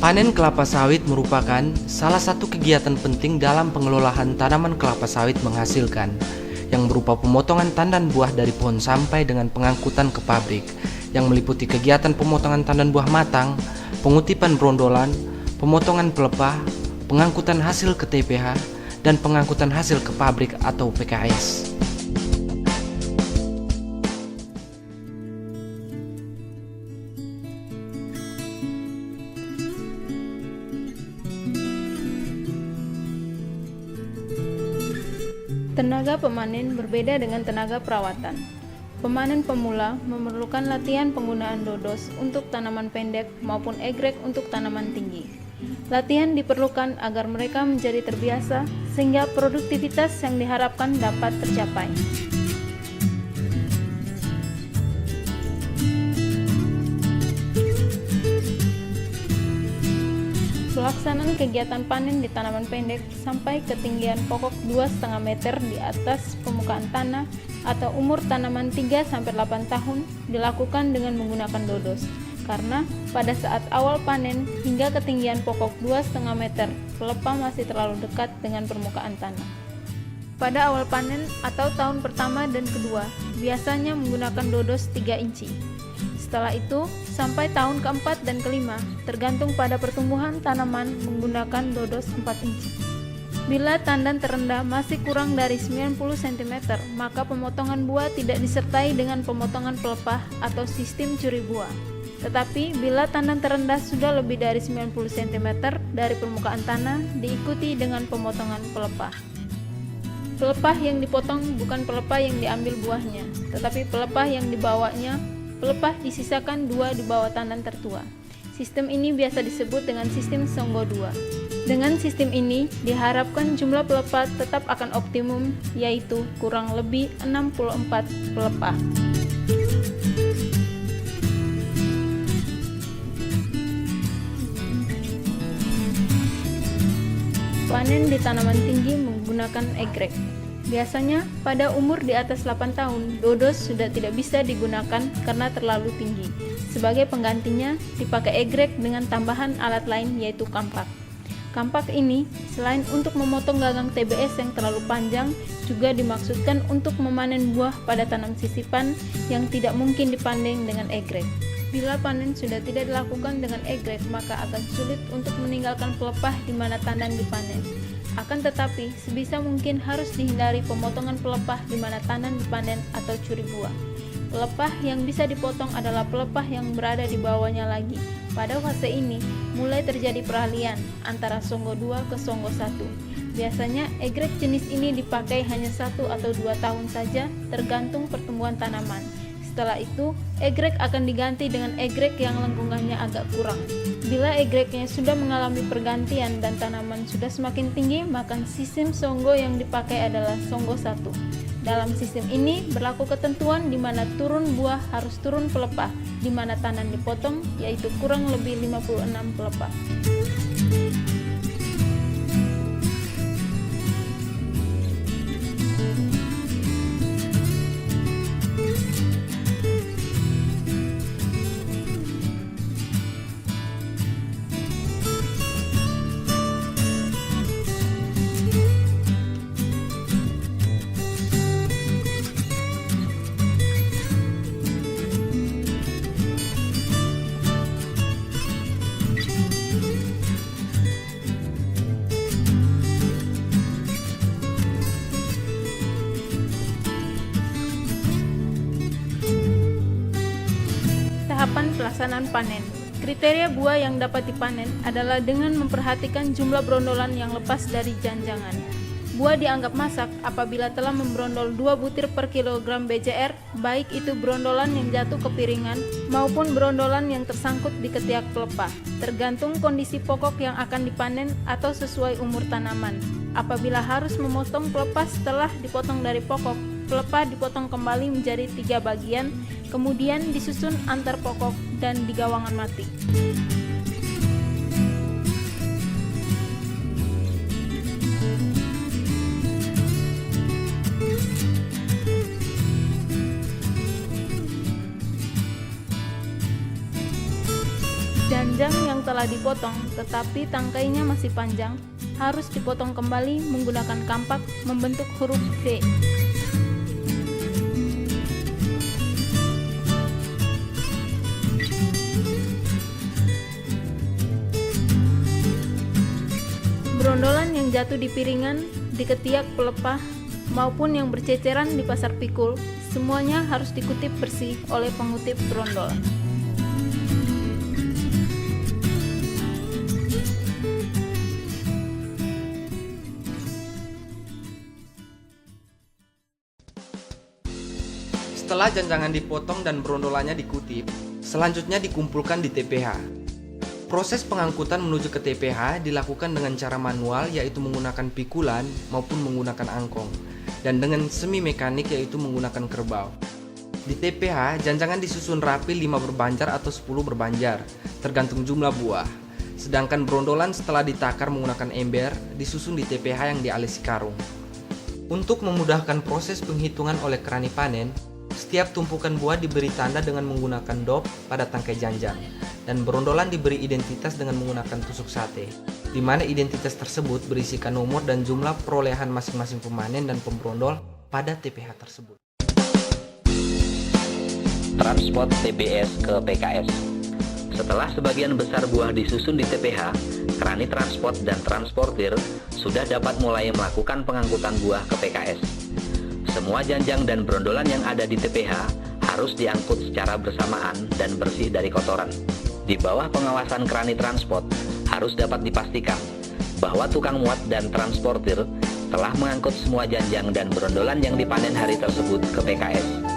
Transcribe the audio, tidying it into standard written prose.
Panen kelapa sawit merupakan salah satu kegiatan penting dalam pengelolaan tanaman kelapa sawit menghasilkan, yang berupa pemotongan tandan buah dari pohon sampai dengan pengangkutan ke pabrik, yang meliputi kegiatan pemotongan tandan buah matang, pengutipan brondolan, pemotongan pelepah, pengangkutan hasil ke TPH, dan pengangkutan hasil ke pabrik atau PKS. Tenaga pemanen berbeda dengan tenaga perawatan. Pemanen pemula memerlukan latihan penggunaan dodos untuk tanaman pendek maupun egrek untuk tanaman tinggi. Latihan diperlukan agar mereka menjadi terbiasa sehingga produktivitas yang diharapkan dapat tercapai. Pelaksanaan kegiatan panen di tanaman pendek sampai ketinggian pokok 2,5 meter di atas permukaan tanah atau umur tanaman 3-8 tahun dilakukan dengan menggunakan dodos, karena pada saat awal panen hingga ketinggian pokok 2,5 meter, pelepah masih terlalu dekat dengan permukaan tanah. Pada awal panen atau tahun pertama dan kedua, biasanya menggunakan dodos 3 inci. Setelah itu, sampai tahun keempat dan kelima, tergantung pada pertumbuhan tanaman menggunakan dodos 4 inci. Bila tandan terendah masih kurang dari 90 cm, maka pemotongan buah tidak disertai dengan pemotongan pelepah atau sistem curi buah. Tetapi bila tandan terendah sudah lebih dari 90 cm dari permukaan tanah, diikuti dengan pemotongan pelepah. Pelepah yang dipotong bukan pelepah yang diambil buahnya, tetapi pelepah yang dibawanya. Pelepah disisakan 2 di bawah tandan tertua. Sistem ini biasa disebut dengan sistem Songgo 2. Dengan sistem ini, diharapkan jumlah pelepah tetap akan optimum, yaitu kurang lebih 64 pelepah. Panen di tanaman tinggi menggunakan egrek. Biasanya pada umur di atas 8 tahun, dodos sudah tidak bisa digunakan karena terlalu tinggi. Sebagai penggantinya, dipakai egrek dengan tambahan alat lain yaitu kampak. Kampak ini, selain untuk memotong gagang TBS yang terlalu panjang, juga dimaksudkan untuk memanen buah pada tanam sisipan yang tidak mungkin dipanen dengan egrek. Bila panen sudah tidak dilakukan dengan egrek, maka akan sulit untuk meninggalkan pelepah di mana tandan dipanen. Akan tetapi, sebisa mungkin harus dihindari pemotongan pelepah di mana tandan dipanen atau curi buah. Pelepah yang bisa dipotong adalah pelepah yang berada di bawahnya lagi. Pada fase ini, mulai terjadi peralihan antara Songgo 2 ke Songgo 1. Biasanya, egrek jenis ini dipakai hanya 1 atau 2 tahun saja, tergantung pertumbuhan tanaman. Setelah itu, egrek akan diganti dengan egrek yang lengkungannya agak kurang. Bila egreknya sudah mengalami pergantian dan tanaman sudah semakin tinggi, maka sistem Songgo yang dipakai adalah Songgo 1. Dalam sistem ini berlaku ketentuan di mana turun buah harus turun pelepah, di mana tandan dipotong, yaitu kurang lebih 56 pelepah. Tahapan pelaksanaan panen. Kriteria buah yang dapat dipanen adalah dengan memperhatikan jumlah brondolan yang lepas dari janjangan. Buah dianggap masak apabila telah membrondol 2 butir per kilogram BCR, baik itu brondolan yang jatuh ke piringan maupun brondolan yang tersangkut di ketiak pelepah, tergantung kondisi pokok yang akan dipanen atau sesuai umur tanaman. Apabila harus memotong pelepah setelah dipotong dari pokok, pelepah dipotong kembali menjadi 3 bagian, kemudian disusun antar pokok dan di gawangan mati. Janjang yang telah dipotong tetapi tangkainya masih panjang harus dipotong kembali menggunakan kampak membentuk huruf V. Brondolan yang jatuh di piringan, di ketiak pelepah, maupun yang berceceran di pasar pikul, semuanya harus dikutip bersih oleh pengutip brondolan. Setelah janjangan dipotong dan brondolannya dikutip, selanjutnya dikumpulkan di TPH. Proses pengangkutan menuju ke TPH dilakukan dengan cara manual, yaitu menggunakan pikulan maupun menggunakan angkong, dan dengan semi mekanik, yaitu menggunakan kerbau. Di TPH, janjangan disusun rapi 5 berbanjar atau 10 berbanjar, tergantung jumlah buah. Sedangkan brondolan setelah ditakar menggunakan ember, disusun di TPH yang dialisi karung. Untuk memudahkan proses penghitungan oleh kerani panen, setiap tumpukan buah diberi tanda dengan menggunakan dop pada tangkai janjang, dan brondolan diberi identitas dengan menggunakan tusuk sate, di mana identitas tersebut berisikan nomor dan jumlah perolehan masing-masing pemanen dan pembrondol pada TPH tersebut. Transport TBS ke PKS. Setelah sebagian besar buah disusun di TPH, kerani transport dan transportir sudah dapat mulai melakukan pengangkutan buah ke PKS. Semua janjang dan brondolan yang ada di TPH harus diangkut secara bersamaan dan bersih dari kotoran. Di bawah pengawasan kerani transport, harus dapat dipastikan bahwa tukang muat dan transportir telah mengangkut semua janjang dan brondolan yang dipanen hari tersebut ke PKS.